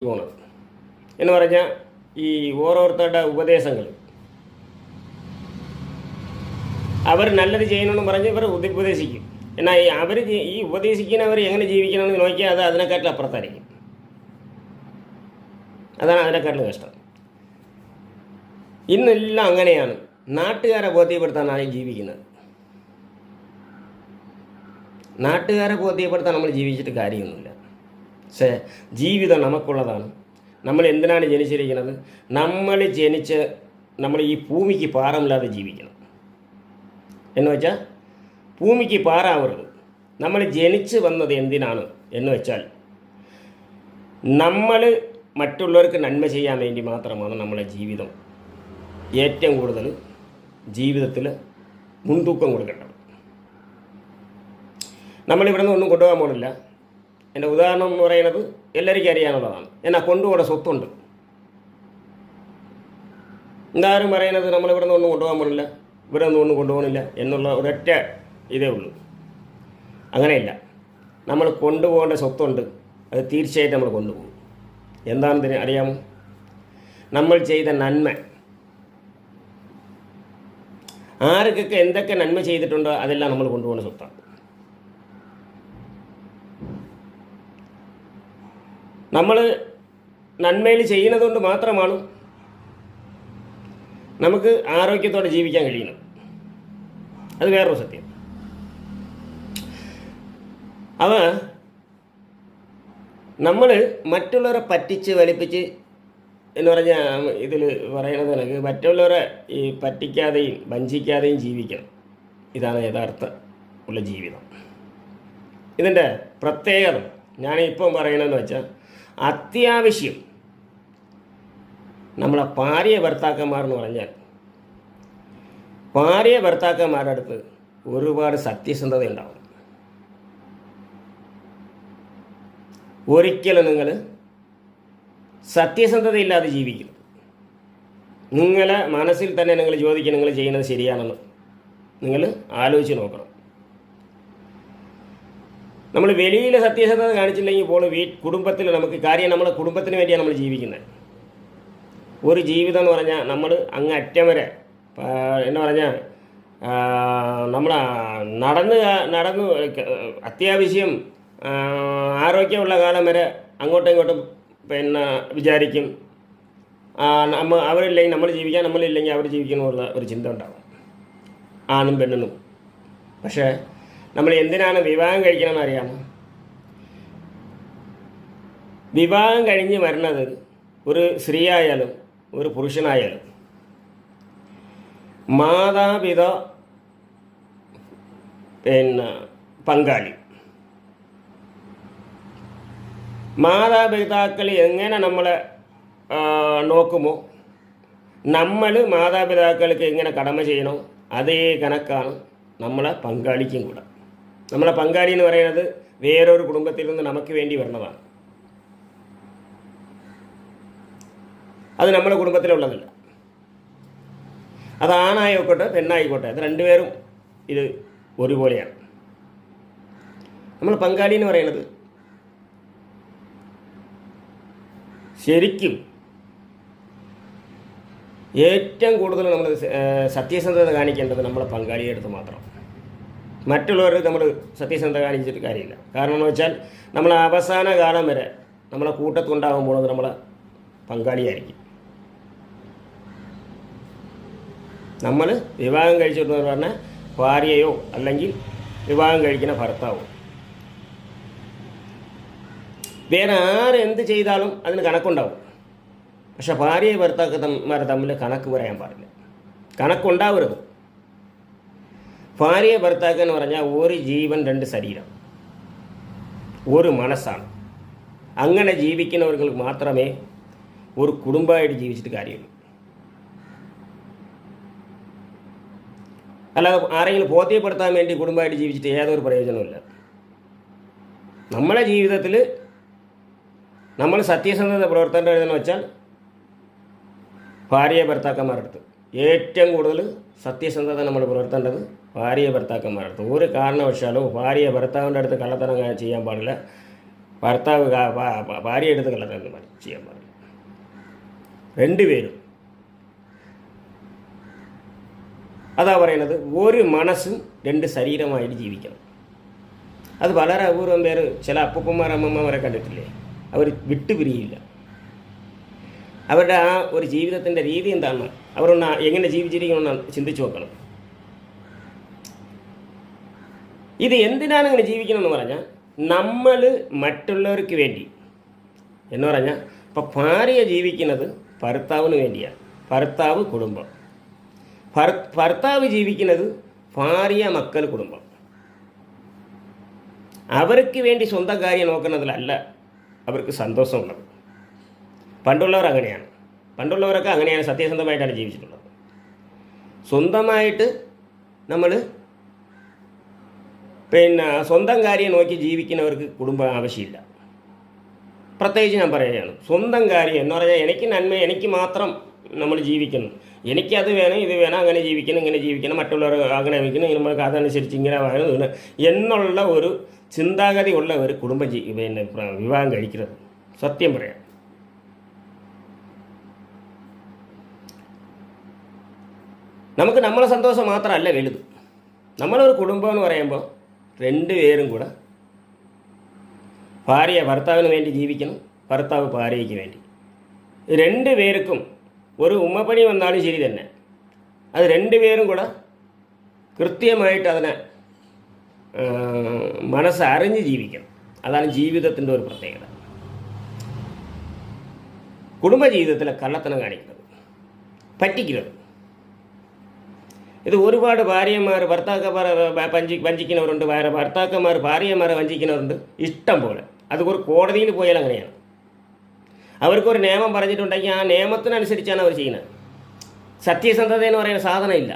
പോണത് എന്ന് പറഞ്ഞാൽ ഈ ഓരോരുത്തരുടെ ഉപദേശങ്ങൾ അവർ നല്ലത് ചെയ്യണമെന്ന് പറഞ്ഞ് ഇവർ ഉപദേശിക്കും. എന്നാൽ അവർ ഈ ഉപദേശിക്കുന്നവർ എങ്ങനെ ജീവിക്കണമെന്ന് നോക്കിയാൽ അത് അതിനെക്കാട്ടിലും അപ്പുറത്തായിരിക്കും. അതാണ് അതിനെക്കാട്ടിലും കഷ്ടം. ഇന്നെല്ലാം അങ്ങനെയാണ്. നാട്ടുകാരെ ബോധ്യപ്പെടുത്താനാണ് ജീവിക്കുന്നത്. നാട്ടുകാരെ ബോധ്യപ്പെടുത്താൻ നമ്മൾ ജീവിച്ചിട്ട് കാര്യമൊന്നുമില്ല. പക്ഷേ ജീവിതം നമുക്കുള്ളതാണ്. നമ്മൾ എന്തിനാണ് ജനിച്ചിരിക്കുന്നത്? നമ്മൾ ഈ ഭൂമിക്ക് പാറമില്ലാതെ ജീവിക്കണം എന്ന് വെച്ചാൽ ഭൂമിക്ക് പാറാവരുത്. നമ്മൾ ജനിച്ച് വന്നത് എന്തിനാണ് എന്ന് വെച്ചാൽ നമ്മൾ മറ്റുള്ളവർക്ക് നന്മ ചെയ്യാൻ വേണ്ടി മാത്രമാണ് നമ്മളെ ജീവിതം ഏറ്റവും കൂടുതൽ ജീവിതത്തിൽ മുൻതൂക്കം കൊടുക്കേണ്ടത്. നമ്മളിവിടെ നിന്ന് ഒന്നും കൊണ്ടുപോകാൻ പോകണില്ല. എൻ്റെ ഉദാഹരണം എന്ന് പറയുന്നത് എല്ലാവർക്കും അറിയാനുള്ളതാണ്. എന്നാൽ കൊണ്ടുപോകുന്ന സ്വത്തുണ്ട്. എന്താരും പറയുന്നത് നമ്മളിവിടെ നിന്ന് ഒന്നും കൊണ്ടുപോകാൻ പോകണില്ല, ഇവിടെ നിന്ന് ഒന്നും കൊണ്ടുപോകണില്ല എന്നുള്ള ഒരൊറ്റ ഇതേ ഉള്ളൂ. അങ്ങനെയില്ല. നമ്മൾ കൊണ്ടുപോകേണ്ട സ്വത്തുണ്ട്. അത് തീർച്ചയായിട്ടും നമ്മൾ കൊണ്ടുപോകും. എന്താണെന്ന് അറിയാമോ? നമ്മൾ ചെയ്ത നന്മ. ആർക്കൊക്കെ എന്തൊക്കെ നന്മ ചെയ്തിട്ടുണ്ടോ അതെല്ലാം നമ്മൾ കൊണ്ടുപോകുന്ന സ്വത്താണ്. നമ്മൾ നന്മയിൽ ചെയ്യുന്നത് കൊണ്ട് മാത്രമാണ് നമുക്ക് ആരോഗ്യത്തോടെ ജീവിക്കാൻ കഴിയുന്നത്. അത് വേറൊരു സത്യം. നമ്മൾ മറ്റുള്ളവരെ പറ്റിച്ച് വലിപ്പിച്ച് എന്ന് പറഞ്ഞാൽ ഇതിൽ പറയണത് എനിക്ക് മറ്റുള്ളവരെ ഈ പറ്റിക്കാതെയും വഞ്ചിക്കാതെയും ജീവിക്കണം. ഇതാണ് യഥാർത്ഥ ഉള്ള ജീവിതം. ഇതിൻ്റെ പ്രത്യേകത ഞാനിപ്പം പറയണമെന്ന് വെച്ചാൽ അത്യാവശ്യം നമ്മളെ ഭാര്യ ഭർത്താക്കന്മാരെന്ന് പറഞ്ഞാൽ ഭാര്യ ഭർത്താക്കന്മാരുടെ അടുത്ത് ഒരുപാട് സത്യസന്ധത ഉണ്ടാവും. ഒരിക്കലും നിങ്ങൾ സത്യസന്ധതയില്ലാതെ ജീവിക്കണം. നിങ്ങളെ മനസ്സിൽ തന്നെ നിങ്ങൾ ചോദിക്കണം, നിങ്ങൾ ചെയ്യുന്നത് ശരിയാണെന്ന് നിങ്ങൾ ആലോചിച്ച് നോക്കണം. നമ്മൾ വെളിയിൽ സത്യസന്ധത കാണിച്ചില്ലെങ്കിൽ ഇപ്പോൾ കുടുംബത്തിൽ നമുക്ക് കാര്യം നമ്മളെ കുടുംബത്തിന് വേണ്ടിയാണ് നമ്മൾ ജീവിക്കുന്നത്. ഒരു ജീവിതം എന്ന് പറഞ്ഞാൽ നമ്മൾ അങ്ങ് അറ്റം വരെ എന്ന് പറഞ്ഞാൽ നമ്മൾ നടന്ന് അത്യാവശ്യം ആരോഗ്യമുള്ള കാലം വരെ അങ്ങോട്ടും ഇങ്ങോട്ടും വിചാരിക്കും. അവരില്ലെങ്കിൽ നമ്മൾ ജീവിക്കാൻ, നമ്മളില്ലെങ്കിൽ അവർ ജീവിക്കണമെന്നുള്ള ഒരു ചിന്ത ഉണ്ടാകും ആണും പെണ്ണിനും. പക്ഷേ നമ്മൾ എന്തിനാണ് വിവാഹം കഴിക്കണമെന്ന് അറിയാമോ? വിവാഹം കഴിഞ്ഞ് വരുന്നത് ഒരു സ്ത്രീ ആയാലും ഒരു പുരുഷനായാലും മാതാപിത പങ്കാളി. മാതാപിതാക്കൾ എങ്ങനെ നമ്മളെ നോക്കുമോ നമ്മൾ മാതാപിതാക്കൾക്ക് എങ്ങനെ കടമ ചെയ്യണോ അതേ കണക്കാണ് നമ്മളെ പങ്കാളിക്കും കൂടെ. നമ്മളെ പങ്കാളി എന്ന് പറയുന്നത് വേറൊരു കുടുംബത്തിൽ നിന്ന് നമുക്ക് വേണ്ടി വരുന്നതാണ്. അത് നമ്മുടെ കുടുംബത്തിലുള്ളതല്ല. അത് ആണായിക്കോട്ടെ പെണ്ണായിക്കോട്ടെ, അത് രണ്ടുപേരും ഇത് ഒരുപോലെയാണ്. നമ്മൾ പങ്കാളി എന്ന് പറയുന്നത് ശരിക്കും ഏറ്റവും കൂടുതൽ നമ്മൾ സത്യസന്ധത കാണിക്കേണ്ടത് നമ്മളെ പങ്കാളിയുടെ അടുത്ത് മാത്രം. മറ്റുള്ളവർക്ക് നമ്മൾ സത്യസന്ധത കാണിച്ചിട്ട് കാര്യമില്ല. കാരണം എന്ന് വെച്ചാൽ നമ്മൾ അവസാന കാലം വരെ നമ്മളെ കൂട്ടത്തുണ്ടാകുമ്പോൾ നമ്മളെ പങ്കാളിയായിരിക്കും. നമ്മൾ വിവാഹം കഴിച്ചിട്ട് പറഞ്ഞാൽ ഭാര്യയോ അല്ലെങ്കിൽ വിവാഹം കഴിക്കുന്ന ഭർത്താവോ, വേറെ ആരെന്ത് ചെയ്താലും അതിന് കണക്കുണ്ടാവും. പക്ഷെ ഭാര്യ ഭർത്താക്കന്മാർ തമ്മിൽ കണക്ക് പറയാൻ പാടില്ല, കണക്കുണ്ടാവരുത്. ഭാര്യ ഭർത്താക്ക എന്ന് പറഞ്ഞാൽ ഒരു ജീവൻ രണ്ട് ശരീരം ഒരു മനസ്സാണ്. അങ്ങനെ ജീവിക്കുന്നവർക്ക് മാത്രമേ ഒരു കുടുംബമായിട്ട് ജീവിച്ചിട്ട് കാര്യമുള്ളൂ. അല്ലാതെ ആരെങ്കിലും ബോധ്യപ്പെടുത്താൻ വേണ്ടി കുടുംബമായിട്ട് ജീവിച്ചിട്ട് ഏതൊരു പ്രയോജനമില്ല. നമ്മളെ ജീവിതത്തിൽ നമ്മൾ സത്യസന്ധത പുലർത്തേണ്ടതെന്ന് വെച്ചാൽ ഭാര്യ ഭർത്താക്കന്മാരുടെ അടുത്ത് ഏറ്റവും കൂടുതൽ സത്യസന്ധത നമ്മൾ പുലർത്തേണ്ടത് ഭാര്യ ഭർത്താക്കന്മാരുടെ അടുത്ത്. ഒരു കാരണവശാലോ ഭാര്യ ഭർത്താവിൻ്റെ അടുത്ത് കള്ളത്തരം ചെയ്യാൻ പാടില്ല. ഭർത്താവ് ഭാര്യ എടുത്ത് കളഞ്ഞെന്ന് ചെയ്യാൻ പാടില്ല. രണ്ടുപേരും അതാ പറയുന്നത്, ഒരു മനസ്സും രണ്ട് ശരീരമായിട്ട് ജീവിക്കണം. അത് വളരെ അപൂർവം പേര്, ചില അപ്പൂപ്പന്മാർ അമ്മമ്മമാരെ കണ്ടിട്ടില്ലേ, അവർ വിട്ടുപിരിയില്ല. അവരുടെ ആ ഒരു ജീവിതത്തിൻ്റെ രീതി എന്താണ്, അവരൊന്ന് എങ്ങനെ ജീവിച്ചിരിക്കണമെന്ന് ചിന്തിച്ചു നോക്കണം. ഇത് എന്തിനാണ് ഇങ്ങനെ ജീവിക്കണമെന്ന് പറഞ്ഞാൽ, നമ്മൾ മറ്റുള്ളവർക്ക് വേണ്ടി എന്ന് പറഞ്ഞാൽ, ഇപ്പോൾ ഭാര്യ ജീവിക്കുന്നത് ഭർത്താവിന് വേണ്ടിയാണ്, ഭർത്താവ് കുടുംബം. ഭർത്താവ് ജീവിക്കുന്നത് ഭാര്യ മക്കൾ കുടുംബം. അവർക്ക് വേണ്ടി സ്വന്തം കാര്യം നോക്കുന്നതിലല്ല അവർക്ക് സന്തോഷമുള്ളത്. പണ്ടുള്ളവർ അങ്ങനെയാണ്, പണ്ടുള്ളവരൊക്കെ അങ്ങനെയാണ്, സത്യസന്ധമായിട്ടാണ് ജീവിച്ചിട്ടുള്ളത്. സ്വന്തമായിട്ട് നമ്മൾ സ്വന്തം കാര്യം നോക്കി ജീവിക്കുന്നവർക്ക് കുടുംബം ആവശ്യമില്ല. പ്രത്യേകിച്ച് ഞാൻ പറയുകയാണ്, സ്വന്തം കാര്യം എന്ന് പറഞ്ഞാൽ എനിക്ക് നന്മ, എനിക്ക് മാത്രം നമ്മൾ ജീവിക്കണം, എനിക്കത് വേണം, ഇത് വേണം, അങ്ങനെ ജീവിക്കണം, ഇങ്ങനെ ജീവിക്കണം, മറ്റുള്ളവർ അങ്ങനെ വയ്ക്കണം, നമുക്ക് അതനുസരിച്ച് ഇങ്ങനെ വേണം എന്നുള്ള ഒരു ചിന്താഗതി ഉള്ള ഒരു കുടുംബം വിവാഹം കഴിക്കുന്നത്. സത്യം പറയാം. നമുക്ക് നമ്മളെ സന്തോഷം മാത്രമല്ല വലുത്. നമ്മളൊരു കുടുംബം എന്ന് പറയുമ്പോൾ രണ്ടുപേരും കൂടെ, ഭാര്യ ഭർത്താവിന് വേണ്ടി ജീവിക്കണം, ഭർത്താവ് ഭാര്യയ്ക്ക് വേണ്ടി. രണ്ടുപേർക്കും ഒരു ഉമ്മപ്പണി വന്നാലും ശരി തന്നെ, അത് രണ്ടുപേരും കൂടെ കൃത്യമായിട്ട് അതിനെ മനസ്സറിഞ്ഞ് ജീവിക്കണം. അതാണ് ജീവിതത്തിൻ്റെ ഒരു പ്രത്യേകത. കുടുംബജീവിതത്തിലെ കള്ളത്തനം കാണിക്കുന്നത്, പറ്റിക്കുന്നത്. ഇത് ഒരുപാട് ഭാര്യമാർ വഞ്ചിക്കുന്നവരുണ്ട്, ഭർത്താക്കന്മാർ ഭാര്യമാരെ വഞ്ചിക്കുന്നവരുണ്ട്, ഇഷ്ടം പോലെ. അത് ഒരു കോടതിയിൽ പോയാൽ അങ്ങനെയാണ്. അവർക്കൊരു നിയമം പറഞ്ഞിട്ടുണ്ടെങ്കിൽ ആ നിയമത്തിനനുസരിച്ചാണ് അവർ ചെയ്യുന്നത്. സത്യസന്ധത എന്ന് പറയുന്ന സാധനം ഇല്ല.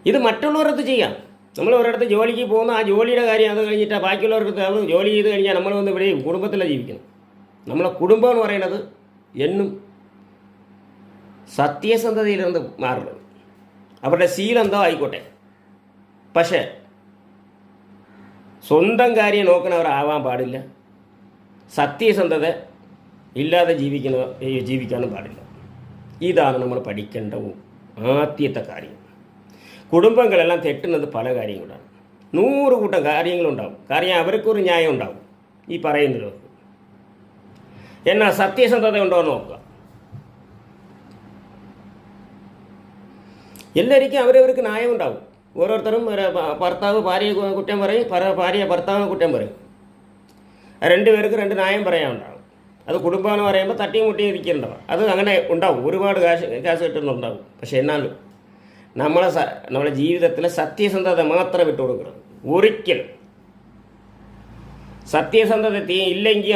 ഇത് മറ്റുള്ളവരടുത്ത് ചെയ്യാം. നമ്മൾ ഒരിടത്ത് ജോലിക്ക് പോകുന്ന ആ ജോലിയുടെ കാര്യം അത് കഴിഞ്ഞിട്ട് ബാക്കിയുള്ളവർക്ക് അത് ജോലി ചെയ്ത് കഴിഞ്ഞാൽ നമ്മൾ വന്ന് ഇവിടെയും കുടുംബത്തിലാണ് ജീവിക്കുന്നത്. നമ്മളെ കുടുംബം എന്ന് പറയുന്നത് എന്നും സത്യസന്ധതയിലിருந்து മാറുന്നത്. അവരുടെ ശീലം എന്തോ ആയിക്കോട്ടെ, പക്ഷേ സ്വന്തം കാര്യം നോക്കുന്നവരാവാൻ പാടില്ല, സത്യസന്ധത ഇല്ലാതെ ജീവിക്കാനും പാടില്ല. ഇതാണ് നമ്മൾ പഠിക്കേണ്ട ആദ്യത്തെ കാര്യം. കുടുംബങ്ങളെല്ലാം തെറ്റുന്നത് പല കാര്യങ്ങളാണ്. 100 കൂട്ടം കാര്യങ്ങളുണ്ടാവും. കാര്യം അവർക്കൊരു ന്യായം ഉണ്ടാവും ഈ പറയുന്നവർക്ക്. എന്നാൽ സത്യസന്ധത ഉണ്ടോ എന്ന് നോക്കുക. എല്ലാവർക്കും അവരവർക്ക് ന്യായം ഉണ്ടാവും. ഓരോരുത്തരും ഭർത്താവ് ഭാര്യയെ കുറ്റം പറയും, ഭാര്യ ഭർത്താവിനെ കുറ്റം പറയും. രണ്ടുപേർക്ക് രണ്ട് ന്യായം പറയാനുണ്ടാവും. അത് കുടുംബമെന്ന് പറയുമ്പോൾ തട്ടിയും മുട്ടിയും ഇരിക്കുന്നുണ്ടാവും. അത് അങ്ങനെ ഉണ്ടാവും, ഒരുപാട് കാശ് കിട്ടുന്നുണ്ടാവും. പക്ഷെ എന്നാലും നമ്മളെ ജീവിതത്തിൽ സത്യസന്ധത മാത്രം വിട്ടു കൊടുക്കണം. ഒരിക്കലും സത്യസന്ധത ഇല്ലെങ്കിൽ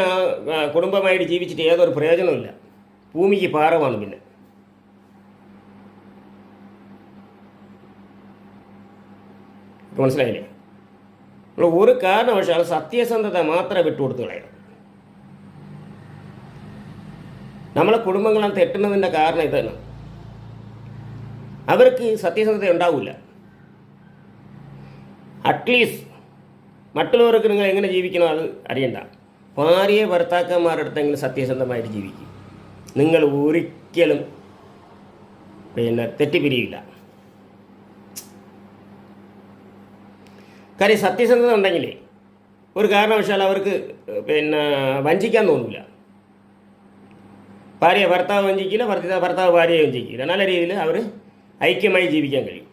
ആ കുടുംബമായിട്ട് ജീവിച്ചിട്ട് ഏതൊരു പ്രയോജനമില്ല. ഭൂമിക്ക് പാറമാണ്. പിന്നെ മനസ്സിലായില്ലേ? നമ്മൾ ഒരു കാരണവശാലും സത്യസന്ധത മാത്രം വിട്ടുകൊടുത്ത് കളയണം. നമ്മളെ കുടുംബങ്ങളാണ് തെറ്റുന്നതിൻ്റെ കാരണം ഇതാണ്. അവർക്ക് സത്യസന്ധത ഉണ്ടാവില്ല. അറ്റ്ലീസ്റ്റ് മറ്റുള്ളവർക്ക് നിങ്ങൾ എങ്ങനെ ജീവിക്കണോ അത് അറിയണ്ട. ഭാര്യ ഭർത്താക്കന്മാരുടെ അടുത്തെങ്കിലും സത്യസന്ധമായിട്ട് ജീവിക്കും. നിങ്ങൾ ഒരിക്കലും തെറ്റിപ്പിരിയില്ല. കാര്യം സത്യസന്ധത ഉണ്ടെങ്കിലേ ഒരു കാരണവശാൽ അവർക്ക് വഞ്ചിക്കാൻ തോന്നില്ല. ഭാര്യ ഭർത്താവ് വഞ്ചിക്കില്ല, ഭർത്താവ് ഭാര്യയെ വഞ്ചിക്കില്ല. നല്ല രീതിയിൽ അവർ ഐക്യമായി ജീവിക്കാൻ കഴിയും.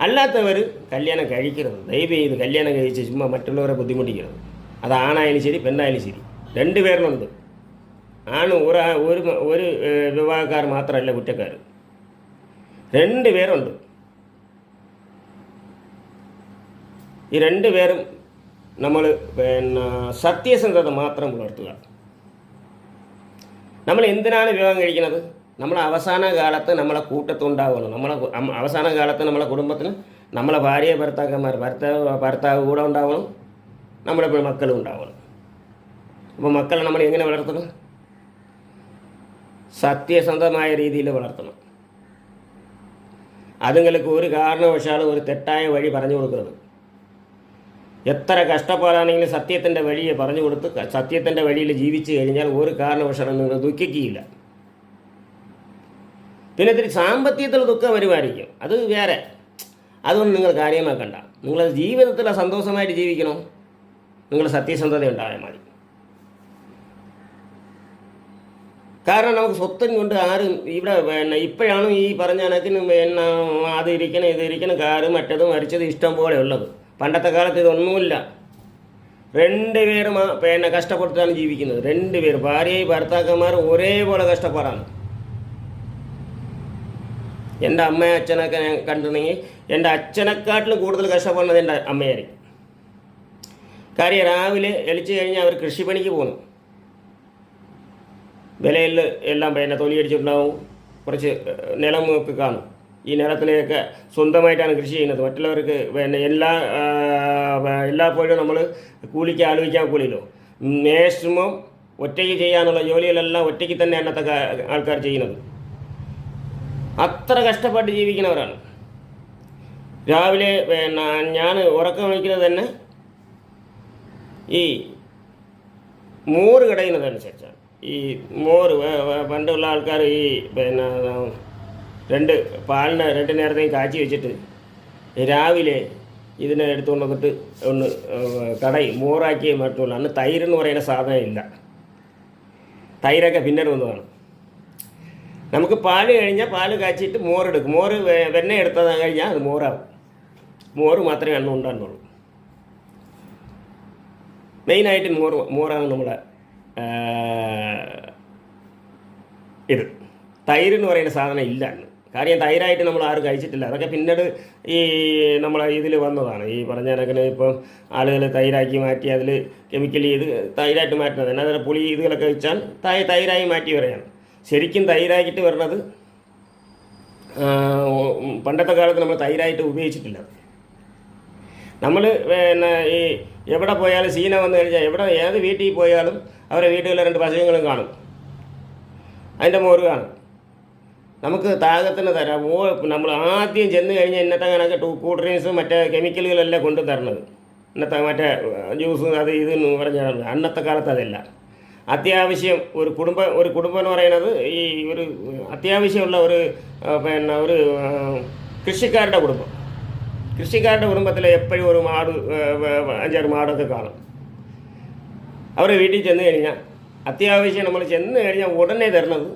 അല്ലാത്തവർ കല്യാണം കഴിക്കരുത്. ദയവ് ചെയ്ത് കല്യാണം കഴിച്ച് ചുമ്മാ മറ്റുള്ളവരെ ബുദ്ധിമുട്ടിക്കരുത്. അത് ആണായാലും ശരി പെണ്ണായാലും ശരി. രണ്ടുപേരിലുണ്ട്. ആണ് ഒരു വിവാഹക്കാർ മാത്രമല്ല കുറ്റക്കാർ, രണ്ടുപേരുണ്ട്. ഈ രണ്ടുപേരും നമ്മൾ സത്യസന്ധത മാത്രം പുലർത്തുക. നമ്മൾ എന്തിനാണ് വിവാഹം കഴിക്കുന്നത്? നമ്മൾ അവസാന കാലത്ത് നമ്മളെ കൂട്ടത്തുണ്ടാവണം. അവസാന കാലത്ത് നമ്മളെ കുടുംബത്തിന് നമ്മളെ ഭാര്യ ഭർത്താവ് കൂടെ ഉണ്ടാവണം, നമ്മുടെ മക്കളും ഉണ്ടാവണം. അപ്പോൾ മക്കളെ നമ്മൾ എങ്ങനെ വളർത്തണം? സത്യസന്ധമായ രീതിയിൽ വളർത്തണം. അതുങ്ങൾക്ക് ഒരു കാരണവശാലും ഒരു തെറ്റായ വഴി പറഞ്ഞു കൊടുക്കരുത്. എത്ര കഷ്ടപ്പാടാണെങ്കിലും സത്യത്തിൻ്റെ വഴിയെ പറഞ്ഞു കൊടുത്ത് സത്യത്തിൻ്റെ വഴിയിൽ ജീവിച്ചു കഴിഞ്ഞാൽ ഒരു കാരണവശാലും നിങ്ങൾ ദുഃഖിക്കുകയില്ല. പിന്നെ ഇത്തിരി സാമ്പത്തികത്തിൽ ദുഃഖം വരുമായിരിക്കും, അത് വേറെ, അതൊന്നും നിങ്ങൾ കാര്യമാക്കണ്ട. നിങ്ങൾ ജീവിതത്തിൽ സന്തോഷമായിട്ട് ജീവിക്കണം, നിങ്ങൾ സത്യസന്ധത ഉണ്ടായാൽ മതി. കാരണം നമുക്ക് സ്വത്തും കൊണ്ട് ആരും ഇവിടെ ഇപ്പോഴാണ് ഈ പറഞ്ഞ കണക്കിന് അത് ഇരിക്കണം ഇത് ഇരിക്കണം കാറ് മറ്റത് മരിച്ചത് ഇഷ്ടം പോലെ ഉള്ളത്. പണ്ടത്തെ കാലത്ത് ഇതൊന്നുമില്ല. 2 പേരും കഷ്ടപ്പെട്ടിട്ടാണ് ജീവിക്കുന്നത്. 2 പേർ ഭാര്യയും ഭർത്താക്കന്മാരും ഒരേപോലെ കഷ്ടപ്പാടാണ്. എൻ്റെ അമ്മയും അച്ഛനൊക്കെ ഞാൻ കണ്ടിട്ടുണ്ടെങ്കിൽ എൻ്റെ അച്ഛനെക്കാട്ടിലും കൂടുതൽ കഷ്ടപ്പെടുന്നത് എൻ്റെ അമ്മയായിരിക്കും. കാര്യം രാവിലെ എളിച്ചു കഴിഞ്ഞാൽ അവർ കൃഷിപ്പണിക്ക് പോകുന്നു. വിലയിൽ എല്ലാം തൊലിയടിച്ചിട്ടുണ്ടാവും, കുറച്ച് നിലമൊക്കെ കാണും. ഈ നിലത്തിലേക്ക് സ്വന്തമായിട്ടാണ് കൃഷി ചെയ്യുന്നത്. മറ്റുള്ളവർക്ക് എല്ലായ്പ്പോഴും നമ്മൾ കൂലിക്ക് ആലോചിക്കാൻ കൂലിയല്ലോ. മാക്സിമം ഒറ്റയ്ക്ക് ചെയ്യാനുള്ള ജോലികളെല്ലാം ഒറ്റയ്ക്ക് തന്നെ അന്നത്തെ ആൾക്കാർ ചെയ്യുന്നത്. അത്ര കഷ്ടപ്പെട്ട് ജീവിക്കുന്നവരാണ്. രാവിലെ ഞാൻ ഉറക്കം വിളിക്കുന്നത് തന്നെ ഈ മോര് കടയുന്നതനുസരിച്ചാണ്. ഈ മോര് പണ്ടുള്ള ആൾക്കാർ ഈ പാലിന് 2 നേരത്തേക്കും കാച്ചി വെച്ചിട്ട് രാവിലെ ഇതിനെ എടുത്തുകൊണ്ട് വന്നിട്ട് ഒന്ന് കടയും മോറാക്കിയേ പറ്റുള്ളൂ. അന്ന് തൈരെന്ന് പറയുന്ന സാധനം ഇല്ല. തൈരൊക്കെ പിന്നീട് വന്നതാണ്. നമുക്ക് പാല് കഴിഞ്ഞാൽ പാല് കാച്ചിട്ട് മോറെടുക്കും. മോര് വെണ്ണ എടുത്തത് കഴിഞ്ഞാൽ അത് മോറാവും. മോറ് മാത്രമേ അന്ന് ഉണ്ടാകുന്നുള്ളൂ. മെയിനായിട്ട് മോറാണ് നമ്മളെ ഇത്. തൈരെന്ന് പറയുന്ന സാധനം ഇല്ല അന്ന്. കാര്യം തൈരായിട്ട് നമ്മൾ ആരും കഴിച്ചിട്ടില്ല. അതൊക്കെ പിന്നീട് ഈ നമ്മളെ ഇതിൽ വന്നതാണ്. ഈ പറഞ്ഞ കണക്കിന് ഇപ്പം ആളുകൾ തൈരാക്കി മാറ്റി അതിൽ കെമിക്കൽ ചെയ്ത് തൈരായിട്ട് മാറ്റുന്നത്. എന്നാൽ പുളി ഇതുകളൊക്കെ വെച്ചാൽ തൈരായി മാറ്റി വരികയാണ്. ശരിക്കും തൈരാക്കിയിട്ട് വരണത് പണ്ടത്തെ കാലത്ത് നമ്മൾ തൈരായിട്ട് ഉപയോഗിച്ചിട്ടില്ല. നമ്മൾ ഈ എവിടെ പോയാലും സീന വന്നു കഴിഞ്ഞാൽ ഏത് വീട്ടിൽ പോയാലും അവരെ വീടുകളിൽ 2 പശുക്കളും കാണും, അതിൻ്റെ മോര് കാണും. നമുക്ക് താകത്തിന് തരാം. നമ്മൾ ആദ്യം ചെന്ന് കഴിഞ്ഞാൽ ഇന്നത്തെ കണക്ക് കൂൾ ഡ്രിങ്ക്സും മറ്റേ കെമിക്കലുകളെല്ലാം കൊണ്ടു തരണത്. ഇന്നത്തെ മറ്റേ ജ്യൂസും അത് ഇതെന്ന് പറഞ്ഞാൽ അന്നത്തെ കാലത്ത് അതല്ല. അത്യാവശ്യം ഒരു കുടുംബം എന്ന് പറയുന്നത് ഈ ഒരു അത്യാവശ്യമുള്ള ഒരു കൃഷിക്കാരുടെ കുടുംബം. കൃഷിക്കാരുടെ കുടുംബത്തിൽ എപ്പോഴും ഒരു 5-6 മാടൊക്കെ കാണും. അവരുടെ വീട്ടിൽ ചെന്ന് കഴിഞ്ഞാൽ അത്യാവശ്യം നമ്മൾ ചെന്ന് കഴിഞ്ഞാൽ ഉടനെ തരുന്നത്